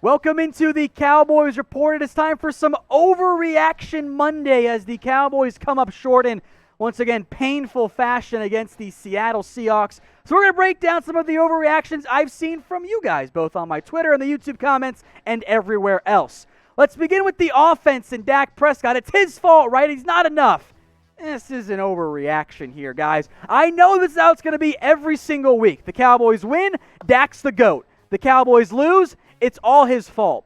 Welcome into the Cowboys Report. It is time for some Overreaction Monday as the Cowboys come up short in, once again, painful fashion against the Seattle Seahawks. So we're going to break down some of the overreactions I've seen from you guys, both on my Twitter and the YouTube comments and everywhere else. Let's begin with the offense and Dak Prescott. It's his fault, right? He's not enough. This is an overreaction here, guys. I know this is how it's going to be every single week. The Cowboys win, Dak's the GOAT. The Cowboys lose, it's all his fault.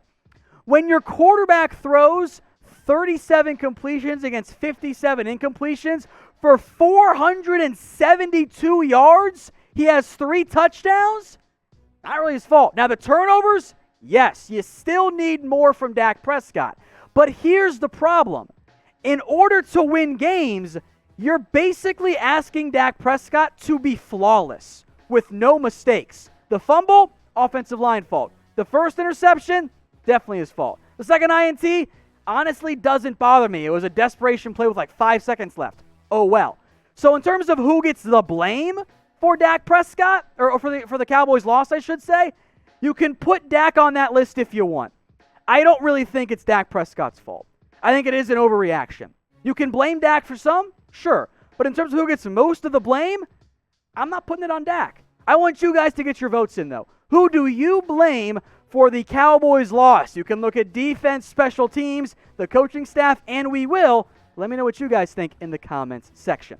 When your quarterback throws 37 completions against 57 incompletions for 472 yards, he has 3 touchdowns, not really his fault. Now the turnovers, yes, you still need more from Dak Prescott. But here's the problem. In order to win games, you're basically asking Dak Prescott to be flawless with no mistakes. The fumble, offensive line fault. The first interception, definitely his fault. The second INT, honestly doesn't bother me. It was a desperation play with like 5 seconds left. Oh well. So in terms of who gets the blame for Dak Prescott, or for the Cowboys' loss, I should say, you can put Dak on that list if you want. I don't really think it's Dak Prescott's fault. I think it is an overreaction. You can blame Dak for some, sure. But in terms of who gets most of the blame, I'm not putting it on Dak. I want you guys to get your votes in, though. Who do you blame for the Cowboys' loss? You can look at defense, special teams, the coaching staff, and we will. Let me know what you guys think in the comments section.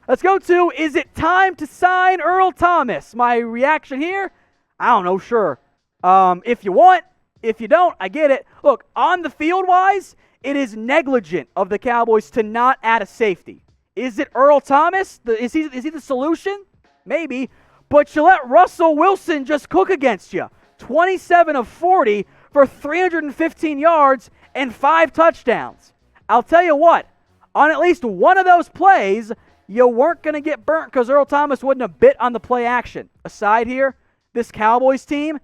Let's go to, is it time to sign Earl Thomas? My reaction here, I don't know, sure. If you want, if you don't, I get it. Look, on the field-wise, it is negligent of the Cowboys to not add a safety. Is it Earl Thomas? Is he the solution? Maybe. But you let Russell Wilson just cook against you. 27 of 40 for 315 yards and 5 touchdowns. I'll tell you what, on at least one of those plays, you weren't going to get burnt because Earl Thomas wouldn't have bit on the play action. Aside here, this Cowboys team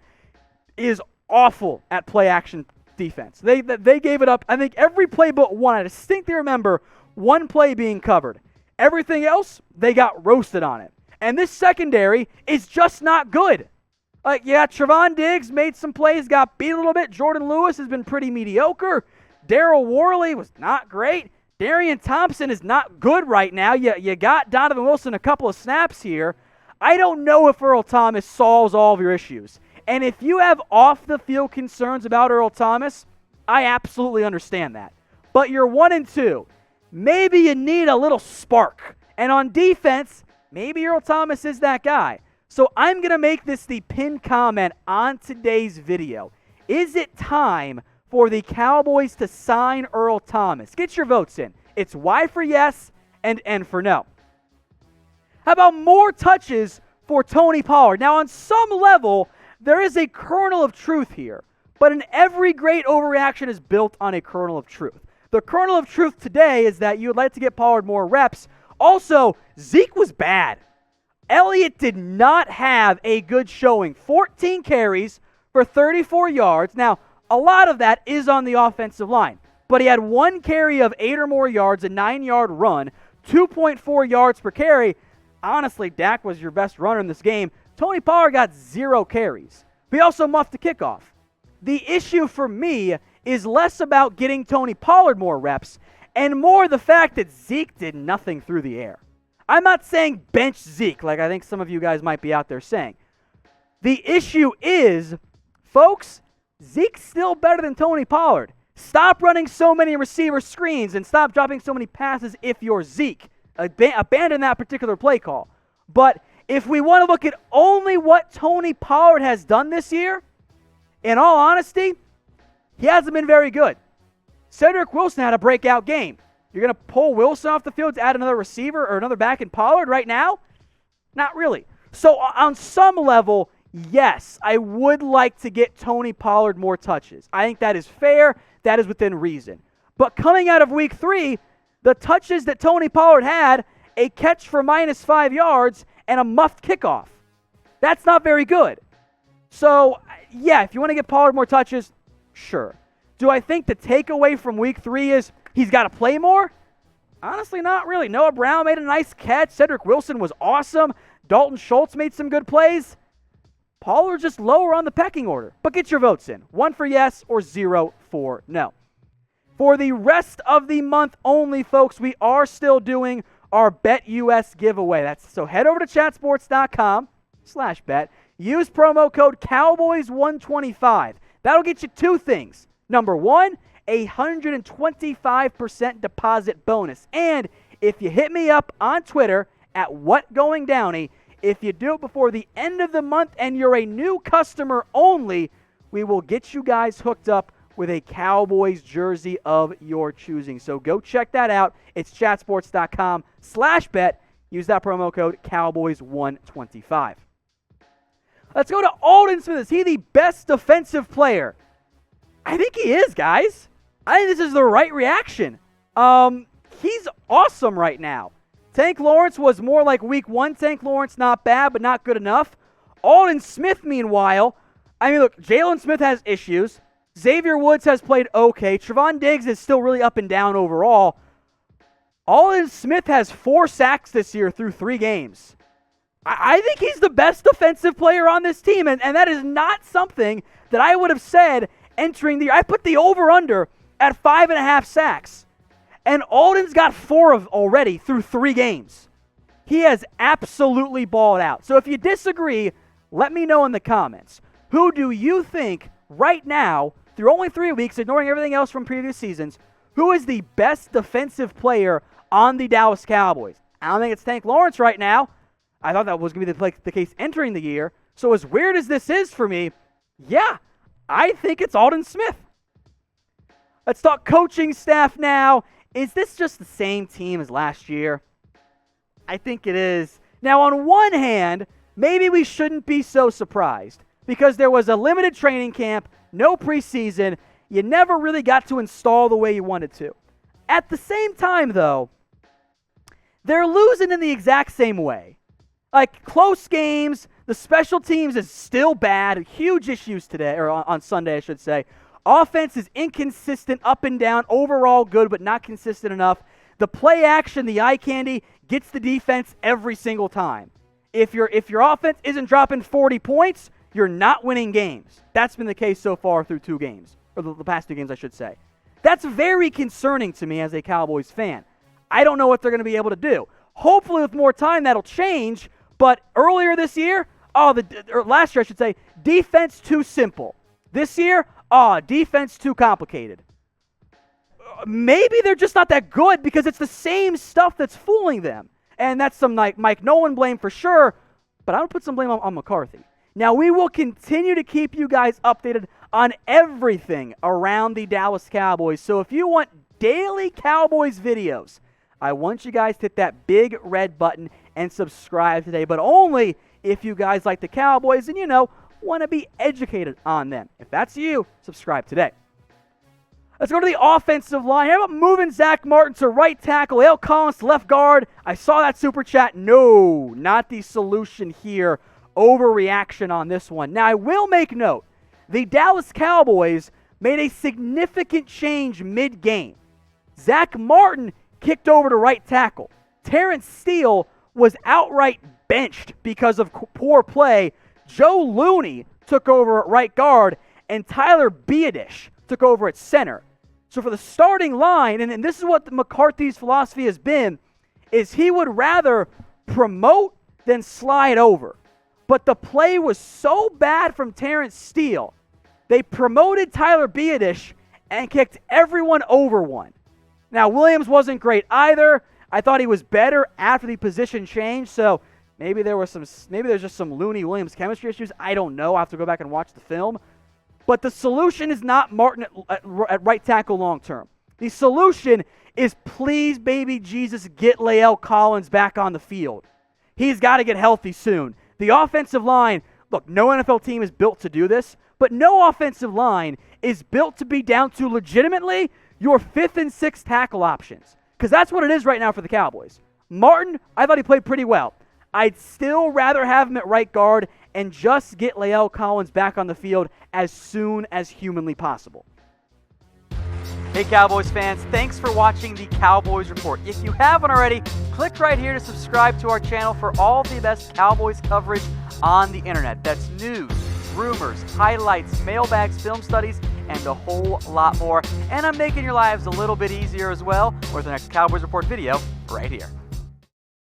is awful at play action defense. They gave it up, I think, every play but one. I distinctly remember one play being covered. Everything else, they got roasted on it. And this secondary is just not good. Like, yeah, Trevon Diggs made some plays, got beat a little bit. Jordan Lewis has been pretty mediocre. Daryl Worley was not great. Darian Thompson is not good right now. You got Donovan Wilson a couple of snaps here. I don't know if Earl Thomas solves all of your issues. And if you have off-the-field concerns about Earl Thomas, I absolutely understand that. But you're 1-2. Maybe you need a little spark. And on defense, maybe Earl Thomas is that guy. So I'm going to make this the pinned comment on today's video. Is it time for the Cowboys to sign Earl Thomas? Get your votes in. It's Y for yes and N for no. How about more touches for Tony Pollard? Now, on some level, there is a kernel of truth here. But in every great overreaction is built on a kernel of truth. The kernel of truth today is that you would like to get Pollard more reps. Also, Zeke was bad. Elliott did not have a good showing. 14 carries for 34 yards. Now, a lot of that is on the offensive line. But he had 1 carry of 8 or more yards, a 9-yard run, 2.4 yards per carry. Honestly, Dak was your best runner in this game. Tony Pollard got 0 carries. He also muffed the kickoff. The issue for me is less about getting Tony Pollard more reps and more the fact that Zeke did nothing through the air. I'm not saying bench Zeke like I think some of you guys might be out there saying. The issue is, folks, Zeke's still better than Tony Pollard. Stop running so many receiver screens and stop dropping so many passes if you're Zeke. Abandon that particular play call. But if we want to look at only what Tony Pollard has done this year, in all honesty, he hasn't been very good. Cedric Wilson had a breakout game. You're going to pull Wilson off the field to add another receiver or another back in Pollard right now? Not really. So on some level, yes, I would like to get Tony Pollard more touches. I think that is fair. That is within reason. But coming out of week 3, the touches that Tony Pollard had, a catch for -5 yards and a muffed kickoff. That's not very good. So, yeah, if you want to get Pollard more touches, sure. Do I think the takeaway from week 3 is he's got to play more? Honestly, not really. Noah Brown made a nice catch. Cedric Wilson was awesome. Dalton Schultz made some good plays. Pollard's just lower on the pecking order. But get your votes in. 1 for yes or 0 for no. For the rest of the month only, folks, we are still doing our BetUS giveaway. So head over to chatsports.com/bet. Use promo code Cowboys125. That'll get you 2 things. Number 1, a 125% deposit bonus. And if you hit me up on Twitter at WhatGoingDowney, if you do it before the end of the month and you're a new customer only, we will get you guys hooked up with a Cowboys jersey of your choosing. So go check that out. It's chatsports.com/bet. Use that promo code Cowboys125. Let's go to Aldon Smith. Is he the best defensive player? I think he is, guys. I think this is the right reaction. He's awesome right now. Tank Lawrence was more like week 1 Tank Lawrence, not bad, but not good enough. Aldon Smith, meanwhile, I mean, look, Jalen Smith has issues. Xavier Woods has played okay. Trevon Diggs is still really up and down overall. Aldon Smith has 4 sacks this year through 3 games. I think he's the best defensive player on this team, and that is not something that I would have said entering the year. I put the over-under at 5.5 sacks, and Aldon's got 4 of already through 3 games. He has absolutely balled out. So if you disagree, let me know in the comments. Who do you think right now, through only 3 weeks, ignoring everything else from previous seasons, who is the best defensive player on the Dallas Cowboys? I don't think it's Tank Lawrence right now. I thought that was going to be the case entering the year. So as weird as this is for me, yeah, I think it's Aldon Smith. Let's talk coaching staff now. Is this just the same team as last year? I think it is. Now, on one hand, maybe we shouldn't be so surprised because there was a limited training camp, no preseason. You never really got to install the way you wanted to. At the same time, though, they're losing in the exact same way. Like, close games, the special teams is still bad. Huge issues today, or on Sunday, I should say. Offense is inconsistent, up and down, overall good, but not consistent enough. The play action, the eye candy, gets the defense every single time. If your offense isn't dropping 40 points, you're not winning games. That's been the case so far through 2 games, or the past 2 games, I should say. That's very concerning to me as a Cowboys fan. I don't know what they're going to be able to do. Hopefully, with more time, that'll change. But earlier this year, or last year, I should say, defense too simple. This year, defense too complicated. Maybe they're just not that good because it's the same stuff that's fooling them. And that's some Mike Nolan blame for sure, but I would put some blame on McCarthy. Now, we will continue to keep you guys updated on everything around the Dallas Cowboys. So if you want daily Cowboys videos, I want you guys to hit that big red button and subscribe today, but only if you guys like the Cowboys and, want to be educated on them. If that's you, subscribe today. Let's go to the offensive line. How about moving Zack Martin to right tackle, Earl Thomas to left guard? I saw that super chat. No, not the solution here. Overreaction on this one. Now, I will make note, the Dallas Cowboys made a significant change mid-game. Zack Martin kicked over to right tackle. Terrence Steele was outright benched because of poor play. Joe Looney took over at right guard, and Tyler Biadasz took over at center. So for the starting line, and this is what McCarthy's philosophy has been, is he would rather promote than slide over. But the play was so bad from Terrence Steele, they promoted Tyler Biadasz and kicked everyone over one. Now, Williams wasn't great either. I thought he was better after the position change, so maybe there's just some Looney-Williams chemistry issues. I don't know. I'll have to go back and watch the film. But the solution is not Martin at right tackle long term. The solution is, please, baby Jesus, get Lael Collins back on the field. He's got to get healthy soon. The offensive line, look, no NFL team is built to do this, but no offensive line is built to be down to legitimately your 5th and 6th tackle options. Because that's what it is right now for the Cowboys. Martin, I thought he played pretty well. I'd still rather have him at right guard and just get Lael Collins back on the field as soon as humanly possible. Hey Cowboys fans, thanks for watching the Cowboys Report. If you haven't already, click right here to subscribe to our channel for all the best Cowboys coverage on the internet. That's news, rumors, highlights, mailbags, film studies, and a whole lot more. And I'm making your lives a little bit easier as well with the next Cowboys Report video right here.